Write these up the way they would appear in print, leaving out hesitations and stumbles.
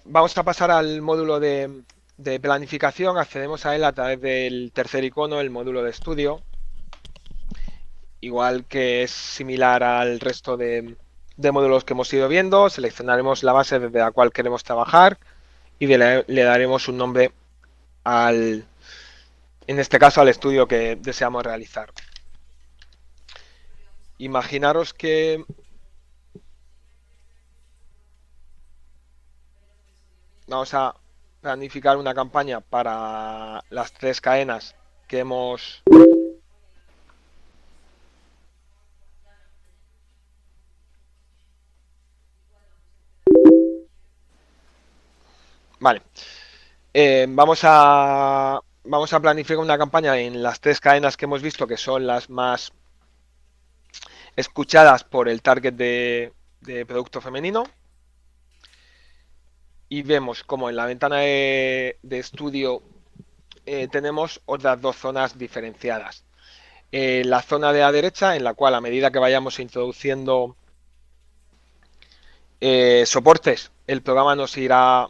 Vamos a pasar al módulo de planificación. Accedemos a él a través del tercer icono, el módulo de estudio. Igual que es similar al resto de módulos que hemos ido viendo, seleccionaremos la base desde la cual queremos trabajar y le daremos un nombre en este caso, al estudio que deseamos realizar. Imaginaros que vamos a planificar una campaña para las 3 cadenas que hemos... Vale. Vamos a planificar una campaña en las 3 cadenas que hemos visto, que son las más escuchadas por el target de producto femenino. Y vemos como en la ventana de estudio tenemos otras 2 zonas diferenciadas. La zona de la derecha, en la cual a medida que vayamos introduciendo soportes, el programa nos irá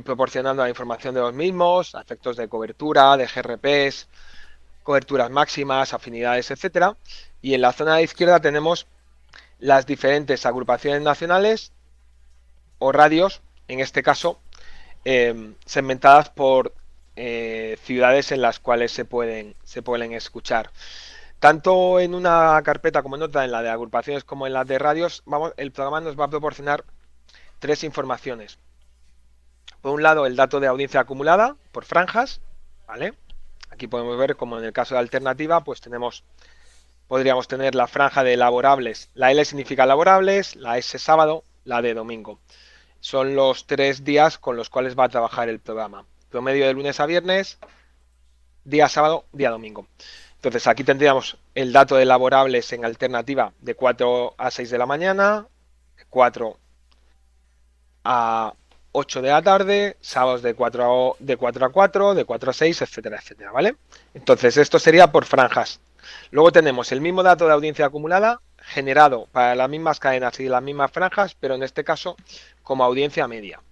proporcionando la información de los mismos, efectos de cobertura, de GRPs, coberturas máximas, afinidades, etcétera. Y en la zona de izquierda tenemos las diferentes agrupaciones nacionales o radios, en este caso, segmentadas por ciudades en las cuales se pueden escuchar. Tanto en una carpeta como en otra, en la de agrupaciones como en la de radios, el programa nos va a proporcionar 3 informaciones. Por un lado, el dato de audiencia acumulada por franjas, ¿vale? Aquí podemos ver como en el caso de alternativa, pues podríamos tener la franja de laborables. La L significa laborables, la S sábado, la D domingo. Son los 3 días con los cuales va a trabajar el programa. Promedio de lunes a viernes, día sábado, día domingo. Entonces aquí tendríamos el dato de laborables en alternativa de 4 a 6 de la mañana, de 4 a 8 de la tarde, sábados de 4 a 4, de 4 a 6, etcétera, etcétera, ¿vale? Entonces esto sería por franjas. Luego tenemos el mismo dato de audiencia acumulada generado para las mismas cadenas y las mismas franjas, pero en este caso como audiencia media.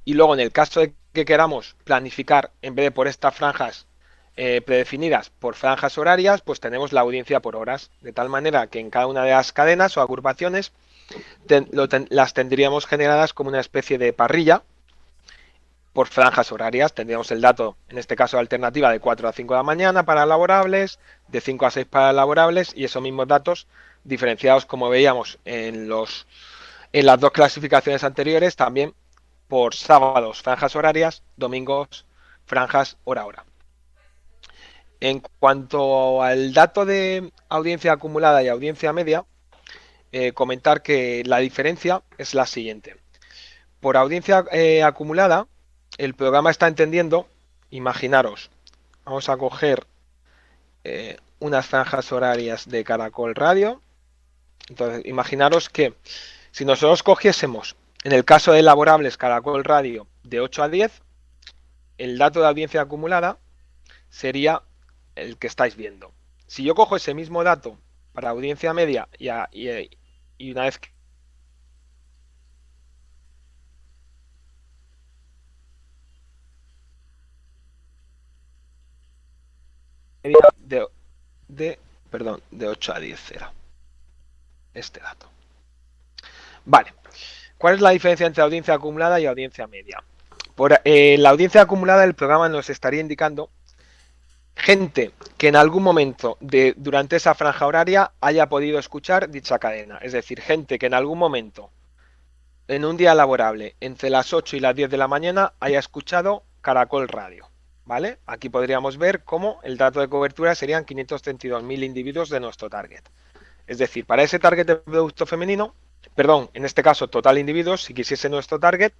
Y luego en el caso de que queramos planificar, en vez de por estas franjas predefinidas por franjas horarias, pues tenemos la audiencia por horas, de tal manera que en cada una de las cadenas o agrupaciones las tendríamos generadas como una especie de parrilla por franjas horarias. Tendríamos el dato, en este caso de alternativa, de 4 a 5 de la mañana para laborables, de 5 a 6 para laborables, y esos mismos datos diferenciados, como veíamos en las 2 clasificaciones anteriores, también por sábados, franjas horarias, domingos, franjas hora-hora. En cuanto al dato de audiencia acumulada y audiencia media, comentar que la diferencia es la siguiente. Por audiencia acumulada, el programa está entendiendo, imaginaros, vamos a coger unas franjas horarias de Caracol Radio. Entonces, imaginaros que si nosotros cogiésemos, en el caso de laborables Caracol Radio de 8 a 10, el dato de audiencia acumulada sería el que estáis viendo. Si yo cojo ese mismo dato para audiencia media y una vez que de, de 8 a 10 era este dato. Vale. ¿Cuál es la diferencia entre audiencia acumulada y audiencia media? Por la audiencia acumulada, el programa nos estaría indicando gente que en algún momento durante esa franja horaria haya podido escuchar dicha cadena. Es decir, gente que en algún momento, en un día laborable, entre las 8 y las 10 de la mañana, haya escuchado Caracol Radio. ¿Vale? Aquí podríamos ver cómo el dato de cobertura serían 532.000 individuos de nuestro target. Es decir, para ese target de producto femenino, perdón, en este caso total individuos, si quisiese nuestro target,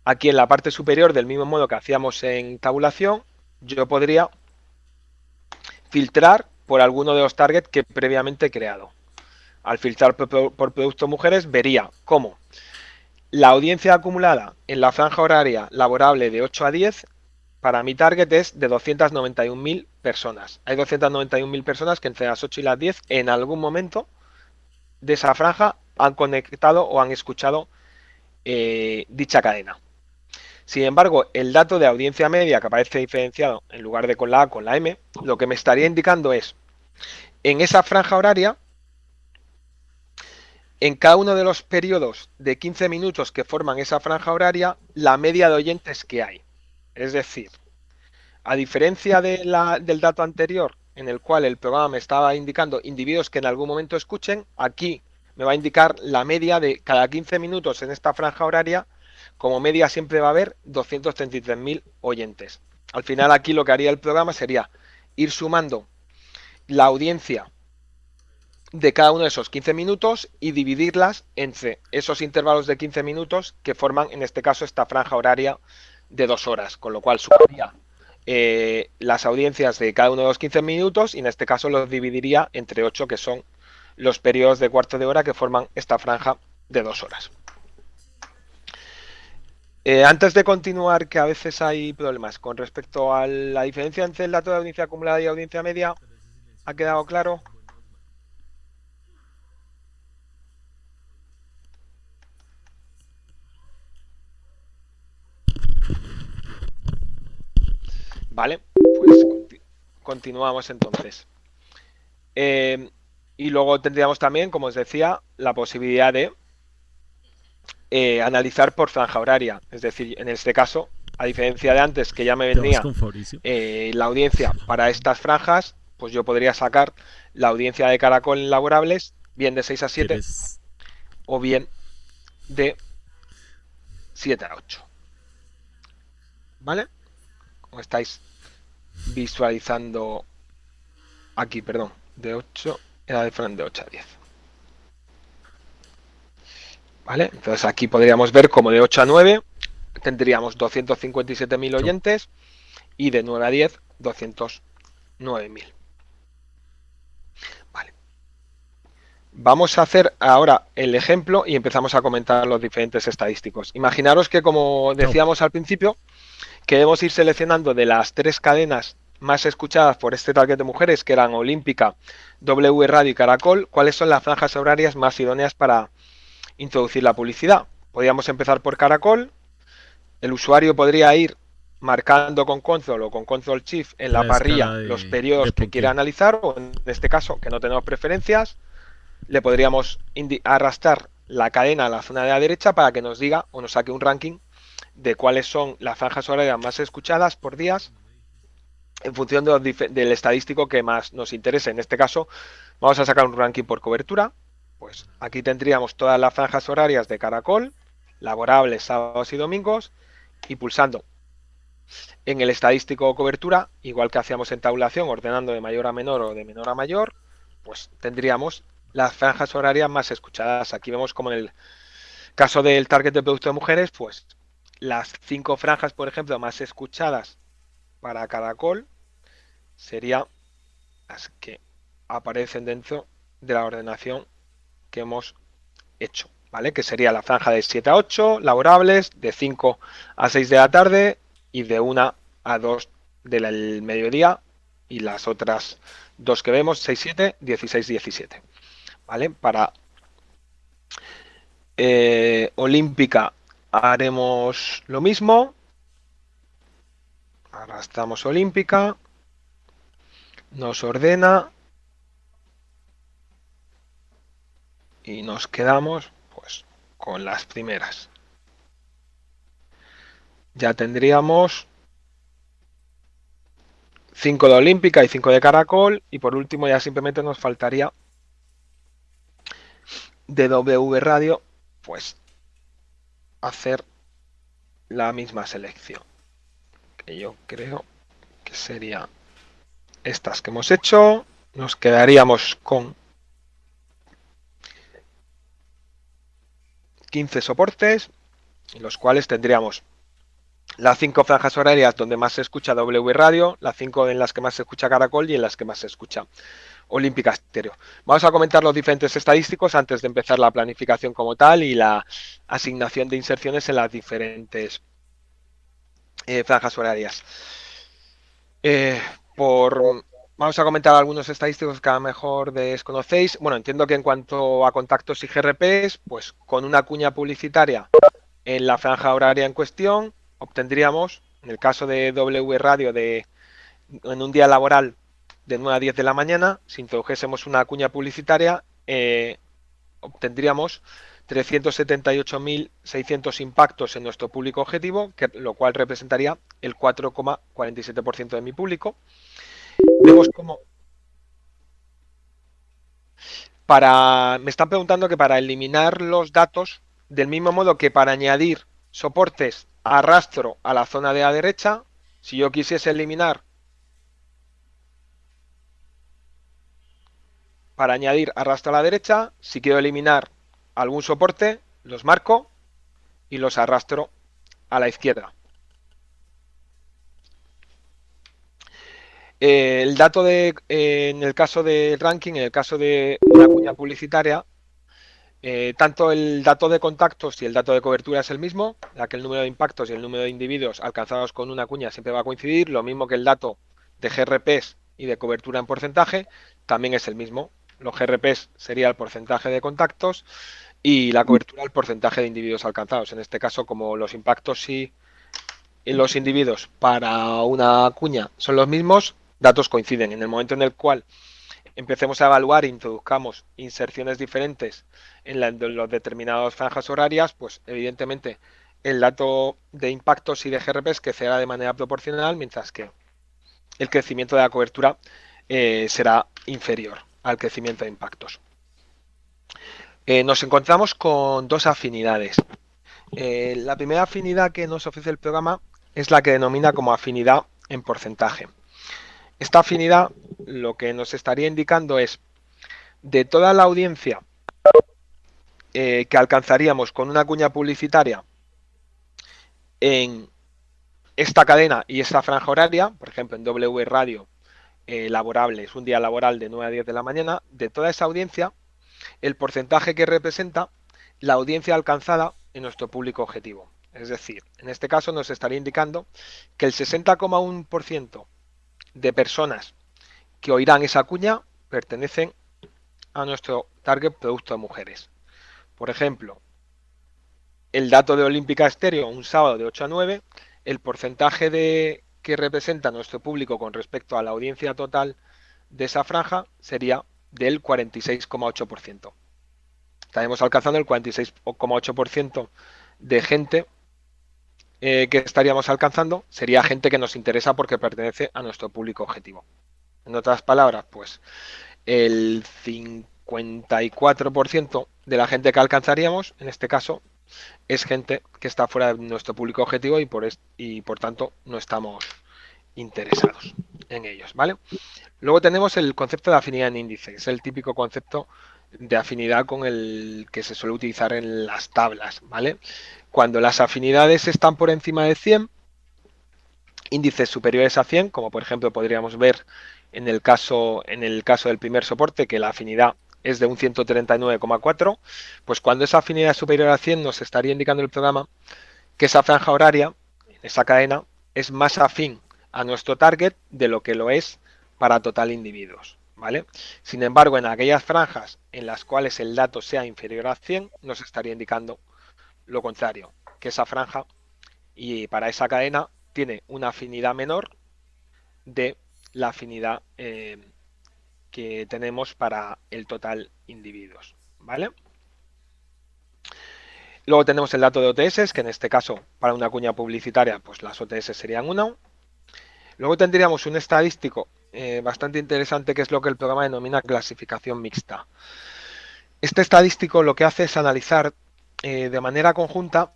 aquí en la parte superior, del mismo modo que hacíamos en tabulación, yo podría filtrar por alguno de los targets que previamente he creado. Al filtrar por producto mujeres, vería cómo la audiencia acumulada en la franja horaria laborable de 8 a 10, para mi target es de 291.000 personas. Hay 291.000 personas que entre las 8 y las 10 en algún momento de esa franja han conectado o han escuchado dicha cadena. Sin embargo, el dato de audiencia media que aparece diferenciado en lugar de con la A, con la M, lo que me estaría indicando es, en esa franja horaria, en cada uno de los periodos de 15 minutos que forman esa franja horaria, la media de oyentes que hay. Es decir, a diferencia del dato anterior, en el cual el programa me estaba indicando individuos que en algún momento escuchen, aquí me va a indicar la media de cada 15 minutos en esta franja horaria. Como media siempre va a haber 233.000 oyentes. Al final aquí lo que haría el programa sería ir sumando la audiencia de cada uno de esos 15 minutos y dividirlas entre esos intervalos de 15 minutos que forman en este caso esta franja horaria de 2 horas, con lo cual sumaría las audiencias de cada uno de los 15 minutos y en este caso los dividiría entre 8 que son los periodos de cuarto de hora que forman esta franja de 2 horas. Antes de continuar, que a veces hay problemas con respecto a la diferencia entre el dato de audiencia acumulada y audiencia media, ¿ha quedado claro? Vale, pues continuamos entonces. Y luego tendríamos también, como os decía, la posibilidad de analizar por franja horaria. Es decir, en este caso, a diferencia de antes que ya me venía la audiencia para estas franjas, pues yo podría sacar la audiencia de Caracol en laborables, bien de 6 a 7 o bien de 7 a 8. ¿Vale? Como estáis visualizando aquí, perdón, de 8 era de 8 a 10. ¿Vale? Entonces aquí podríamos ver como de 8 a 9 tendríamos 257.000 oyentes y de 9 a 10 209.000. Vale. Vamos a hacer ahora el ejemplo y empezamos a comentar los diferentes estadísticos. Imaginaros que, como decíamos al principio, queremos ir seleccionando de las 3 cadenas más escuchadas por este target de mujeres, que eran Olímpica, W Radio y Caracol, cuáles son las franjas horarias más idóneas para introducir la publicidad. Podríamos empezar por Caracol. El usuario podría ir marcando con Control o con Control Shift en la parrilla los periodos que quiera analizar, o en este caso, que no tenemos preferencias, le podríamos arrastrar la cadena a la zona de la derecha para que nos diga o nos saque un ranking de cuáles son las franjas horarias más escuchadas por días en función del estadístico que más nos interese. En este caso, vamos a sacar un ranking por cobertura. Pues aquí tendríamos todas las franjas horarias de Caracol, laborables, sábados y domingos, y pulsando en el estadístico o cobertura, igual que hacíamos en tabulación, ordenando de mayor a menor o de menor a mayor, pues tendríamos las franjas horarias más escuchadas. Aquí vemos como en el caso del target de producto de mujeres, pues las 5 franjas, por ejemplo, más escuchadas para Caracol serían las que aparecen dentro de la ordenación que hemos hecho, ¿vale? Que sería la franja de 7 a 8, laborables, de 5 a 6 de la tarde y de 1 a 2 del mediodía, y las otras 2 que vemos, 6, 7, 16, 17, ¿vale? Para Olímpica haremos lo mismo, arrastramos Olímpica, nos ordena y nos quedamos pues con las primeras. Ya tendríamos 5 de Olímpica y 5 de Caracol, y por último ya simplemente nos faltaría de W Radio, pues hacer la misma selección, que yo creo que sería estas que hemos hecho. Nos quedaríamos con 15 soportes, en los cuales tendríamos las 5 franjas horarias donde más se escucha W Radio, las 5 en las que más se escucha Caracol y en las que más se escucha Olímpica Estéreo. Vamos a comentar los diferentes estadísticos antes de empezar la planificación como tal y la asignación de inserciones en las diferentes franjas horarias. Vamos a comentar algunos estadísticos que a lo mejor desconocéis. Bueno, entiendo que en cuanto a contactos y GRPs, pues con una cuña publicitaria En la franja horaria en cuestión obtendríamos, en el caso de W Radio, en un día laboral de 9 a 10 de la mañana, si introdujésemos una cuña publicitaria, obtendríamos 378.600 impactos en nuestro público objetivo, lo cual representaría el 4,47% de mi público. Vemos cómo me están preguntando que para eliminar los datos, del mismo modo que para añadir soportes arrastro a la zona de la derecha, si yo quisiese eliminar, para añadir arrastro a la derecha, si quiero eliminar algún soporte, los marco y los arrastro a la izquierda. El dato en el caso de ranking, en el caso de una cuña publicitaria, tanto el dato de contactos y el dato de cobertura es el mismo, ya que el número de impactos y el número de individuos alcanzados con una cuña siempre va a coincidir, lo mismo que el dato de GRPs y de cobertura en porcentaje, también es el mismo. Los GRPs sería el porcentaje de contactos y la cobertura el porcentaje de individuos alcanzados. En este caso, como los impactos y los individuos para una cuña son los mismos, datos coinciden. En el momento en el cual empecemos a evaluar e introduzcamos inserciones diferentes en los determinadas franjas horarias, pues evidentemente el dato de impactos y de GRPs crecerá de manera proporcional, mientras que el crecimiento de la cobertura será inferior al crecimiento de impactos. Nos encontramos con dos afinidades. La primera afinidad que nos ofrece el programa es la que denomina como afinidad en porcentaje. Esta afinidad lo que nos estaría indicando es de toda la audiencia que alcanzaríamos con una cuña publicitaria en esta cadena y esta franja horaria, por ejemplo en W Radio laborable, es un día laboral de 9 a 10 de la mañana, de toda esa audiencia, el porcentaje que representa la audiencia alcanzada en nuestro público objetivo. Es decir, en este caso nos estaría indicando que el 60,1% de personas que oirán esa cuña pertenecen a nuestro target producto de mujeres. Por ejemplo, el dato de Olímpica Estéreo, un sábado de 8 a 9, el porcentaje que representa nuestro público con respecto a la audiencia total de esa franja sería del 46,8%. Estaremos alcanzando el 46,8% de gente que estaríamos alcanzando, sería gente que nos interesa porque pertenece a nuestro público objetivo. En otras palabras, pues el 54% de la gente que alcanzaríamos, en este caso, es gente que está fuera de nuestro público objetivo y por tanto no estamos interesados en ellos, ¿vale? Luego tenemos el concepto de afinidad en índice, es el típico concepto de afinidad con el que se suele utilizar en las tablas, ¿vale? Cuando las afinidades están por encima de 100, índices superiores a 100, como por ejemplo podríamos ver en el caso del primer soporte, que la afinidad es de un 139,4, pues cuando esa afinidad es superior a 100 nos estaría indicando el programa que esa franja horaria, esa cadena, es más afín a nuestro target de lo que lo es para total individuos, ¿vale? Sin embargo, en aquellas franjas en las cuales el dato sea inferior a 100, nos estaría indicando lo contrario, que esa franja y para esa cadena tiene una afinidad menor de la afinidad que tenemos para el total individuos, ¿vale? Luego tenemos el dato de OTS, que en este caso para una cuña publicitaria pues las OTS serían 1. Luego tendríamos un estadístico bastante interesante, que es lo que el programa denomina clasificación mixta. Este estadístico lo que hace es analizar de manera conjunta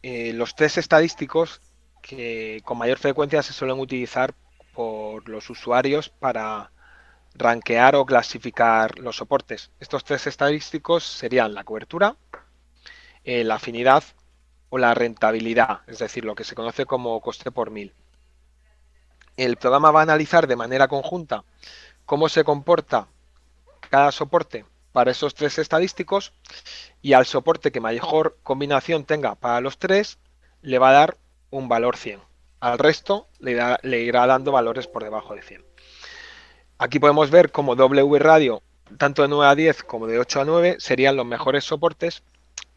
los tres estadísticos que con mayor frecuencia se suelen utilizar por los usuarios para rankear o clasificar los soportes. Estos tres estadísticos serían la cobertura, la afinidad o la rentabilidad, es decir, lo que se conoce como coste por mil. El programa va a analizar de manera conjunta cómo se comporta cada soporte para esos tres estadísticos y al soporte que mejor combinación tenga para los tres le va a dar un valor 100. Al resto le irá dando valores por debajo de 100. Aquí podemos ver cómo W Radio, tanto de 9 a 10 como de 8 a 9, serían los mejores soportes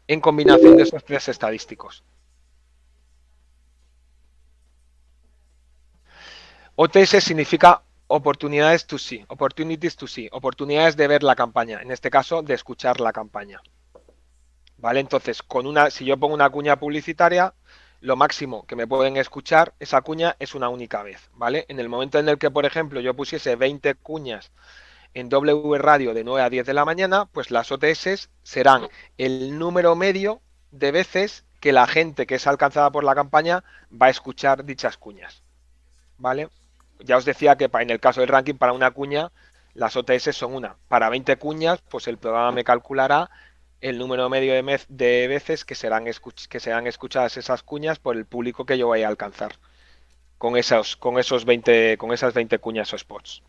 en combinación de esos tres estadísticos. OTS significa oportunidades to see, opportunities to see, oportunidades de ver la campaña, en este caso de escuchar la campaña. ¿Vale? Entonces, si yo pongo una cuña publicitaria, lo máximo que me pueden escuchar esa cuña es una única vez, ¿vale? En el momento en el que, por ejemplo, yo pusiese 20 cuñas en W Radio de 9 a 10 de la mañana, pues las OTS serán el número medio de veces que la gente que es alcanzada por la campaña va a escuchar dichas cuñas, ¿vale? Ya os decía que en el caso del ranking, para una cuña, las OTS son una. Para 20 cuñas, pues el programa me calculará el número medio de veces que serán escuchadas esas cuñas por el público que yo vaya a alcanzar con esas 20 cuñas o spots.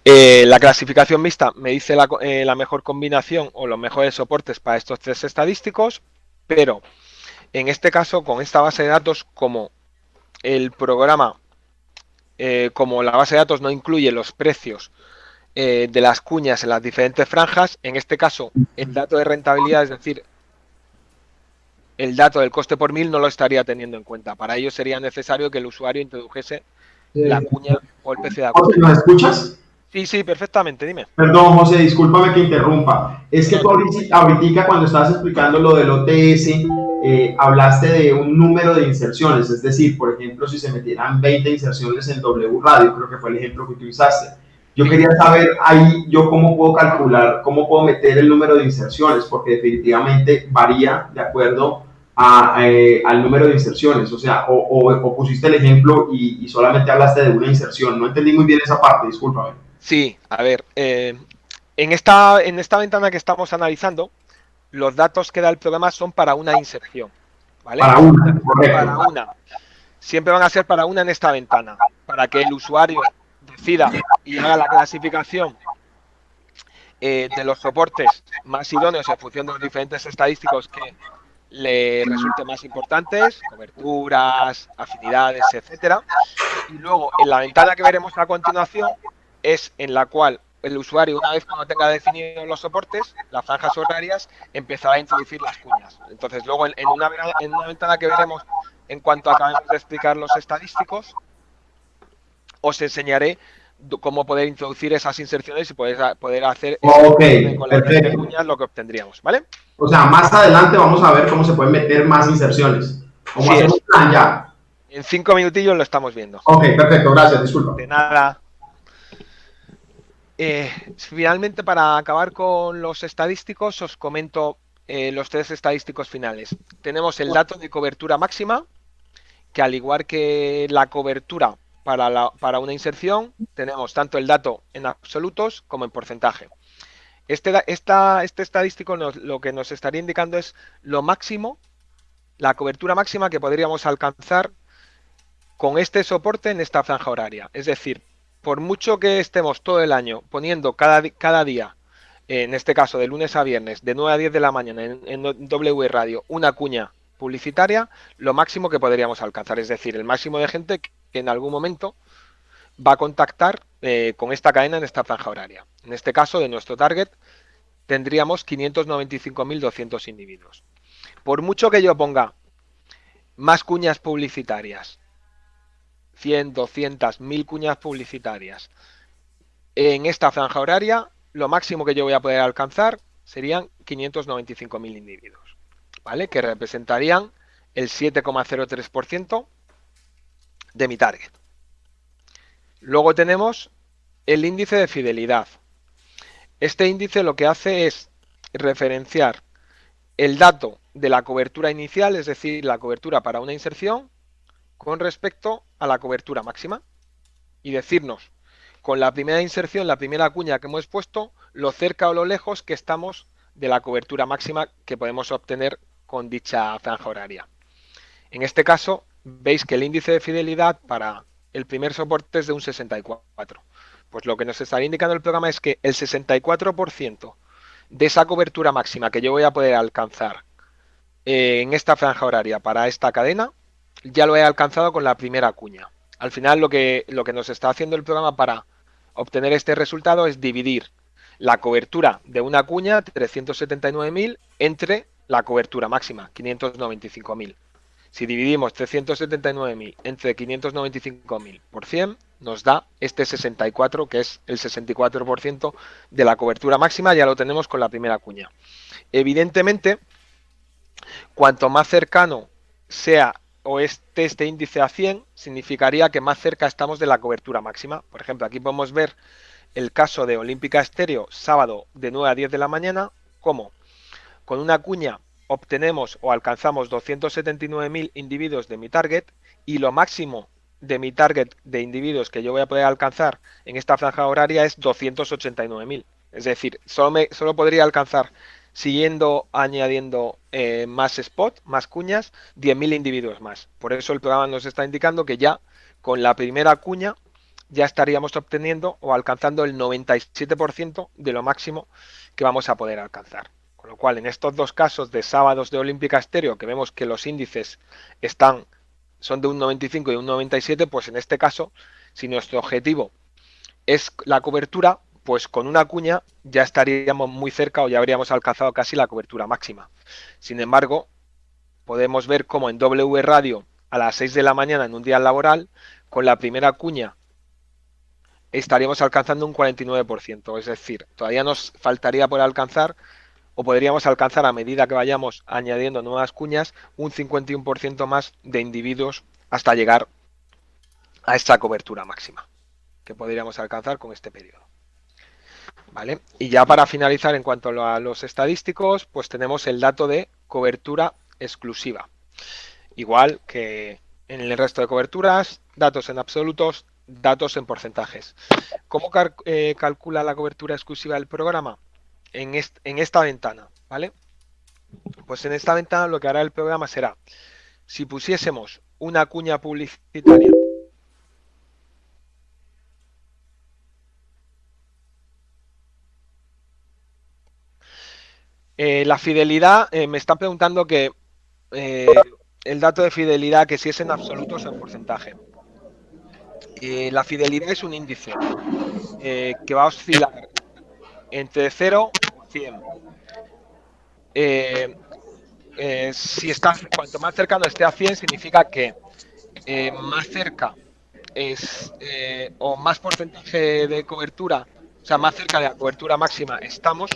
La clasificación mixta me dice la mejor combinación o los mejores soportes para estos tres estadísticos, pero en este caso, con esta base de datos, como el programa, como la base de datos no incluye los precios de las cuñas en las diferentes franjas, en este caso el dato de rentabilidad, es decir, el dato del coste por mil, no lo estaría teniendo en cuenta. Para ello sería necesario que el usuario introdujese la cuña o el precio de la cuña. José, ¿nos escuchas? Sí, perfectamente, dime. Perdón, José, discúlpame que interrumpa. Es que No, tú ahorita cuando estabas explicando lo del OTS, hablaste de un número de inserciones, es decir, por ejemplo, si se metieran 20 inserciones en W Radio, creo que fue el ejemplo que utilizaste. Yo sí. quería saber ahí yo cómo puedo calcular, cómo puedo meter el número de inserciones, porque definitivamente varía de acuerdo al número de inserciones. O sea, o pusiste el ejemplo y solamente hablaste de una inserción. No entendí muy bien esa parte, discúlpame. Sí, a ver, en esta ventana que estamos analizando, los datos que da el programa son para una inserción, ¿vale? Para una, correcto. Para una. Siempre van a ser para una en esta ventana, para que el usuario decida y haga la clasificación de los soportes más idóneos en función de los diferentes estadísticos que le resulten más importantes, coberturas, afinidades, etcétera. Y luego, en la ventana que veremos a continuación, es en la cual el usuario, una vez cuando tenga definidos los soportes, las franjas horarias, empezará a introducir las cuñas. Entonces, luego, en una ventana que veremos en cuanto acabemos de explicar los estadísticos, os enseñaré cómo poder introducir esas inserciones y poder hacer con las 20 cuñas lo que obtendríamos, ¿vale? O sea, más adelante vamos a ver cómo se pueden meter más inserciones. ¿Cómo Sí, hacemos plan ya? En 5 minutillos lo estamos viendo. Ok, perfecto, gracias, disculpa. De nada. Finalmente, para acabar con los estadísticos, os comento los tres estadísticos finales. Tenemos el dato de cobertura máxima, que al igual que la cobertura para una inserción, tenemos tanto el dato en absolutos como en porcentaje. Este estadístico lo que nos estaría indicando es lo máximo, la cobertura máxima que podríamos alcanzar con este soporte en esta franja horaria. Es decir, por mucho que estemos todo el año poniendo cada día, en este caso de lunes a viernes, de 9 a 10 de la mañana en W Radio, una cuña publicitaria, lo máximo que podríamos alcanzar, es decir, el máximo de gente que en algún momento va a contactar con esta cadena en esta franja horaria. En este caso, de nuestro target, tendríamos 595.200 individuos. Por mucho que yo ponga más cuñas publicitarias, 100, 200, 1000 cuñas publicitarias en esta franja horaria, lo máximo que yo voy a poder alcanzar serían 595.000 individuos, ¿vale? Que representarían el 7,03% de mi target. Luego tenemos el índice de fidelidad. Este índice lo que hace es referenciar el dato de la cobertura inicial, es decir, la cobertura para una inserción, con respecto a la cobertura máxima y decirnos con la primera inserción, la primera cuña que hemos puesto, lo cerca o lo lejos que estamos de la cobertura máxima que podemos obtener con dicha franja horaria. En este caso, veis que el índice de fidelidad para el primer soporte es de un 64. Pues lo que nos estaría indicando el programa es que el 64% de esa cobertura máxima que yo voy a poder alcanzar en esta franja horaria para esta cadena, ya lo he alcanzado con la primera cuña. Al final lo que nos está haciendo el programa para obtener este resultado es dividir la cobertura de una cuña, 379.000, entre la cobertura máxima, 595.000. Si dividimos 379.000 entre 595.000 por 100, nos da este 64, que es el 64% de la cobertura máxima, ya lo tenemos con la primera cuña. Evidentemente, cuanto más cercano sea o esté este índice a 100, significaría que más cerca estamos de la cobertura máxima. Por ejemplo, aquí podemos ver el caso de Olímpica Estéreo, sábado de 9 a 10 de la mañana, como con una cuña obtenemos o alcanzamos 279.000 individuos de mi target, y lo máximo de mi target de individuos que yo voy a poder alcanzar en esta franja horaria es 289.000. Es decir, solo podría alcanzar, siguiendo añadiendo más spot, más cuñas, 10.000 individuos más. Por eso el programa nos está indicando que ya con la primera cuña ya estaríamos obteniendo o alcanzando el 97% de lo máximo que vamos a poder alcanzar. Con lo cual, en estos dos casos de sábados de Olímpica Estéreo, que vemos que los índices son de un 95 y un 97, pues en este caso, si nuestro objetivo es la cobertura, pues con una cuña ya estaríamos muy cerca o ya habríamos alcanzado casi la cobertura máxima. Sin embargo, podemos ver cómo en W Radio a las 6 de la mañana en un día laboral, con la primera cuña estaríamos alcanzando un 49%, es decir, todavía nos faltaría por alcanzar, o podríamos alcanzar a medida que vayamos añadiendo nuevas cuñas, un 51% más de individuos hasta llegar a esta cobertura máxima que podríamos alcanzar con este periodo. ¿Vale? Y ya para finalizar, en cuanto a los estadísticos, pues tenemos el dato de cobertura exclusiva. Igual que en el resto de coberturas, datos en absolutos, datos en porcentajes. ¿Cómo calcula la cobertura exclusiva del programa? En esta ventana, ¿vale? Pues en esta ventana lo que hará el programa será, si pusiésemos una cuña publicitaria la fidelidad, me están preguntando que el dato de fidelidad, que si es en absolutos o en porcentaje. La fidelidad es un índice que va a oscilar entre 0 y 100. Cuanto más cercano esté a 100, significa que más cerca o más porcentaje de cobertura, o sea, más cerca de la cobertura máxima estamos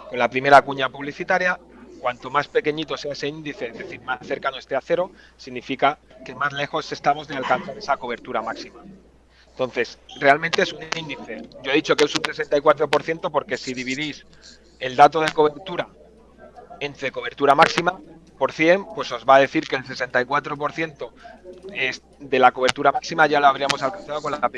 con la primera cuña publicitaria. Cuanto más pequeñito sea ese índice, es decir, más cercano esté a 0, significa que más lejos estamos de alcanzar esa cobertura máxima. Entonces, realmente es un índice. Yo he dicho que es un 64% porque si dividís el dato de cobertura entre cobertura máxima por 100, pues os va a decir que el 64% de la cobertura máxima ya lo habríamos alcanzado con la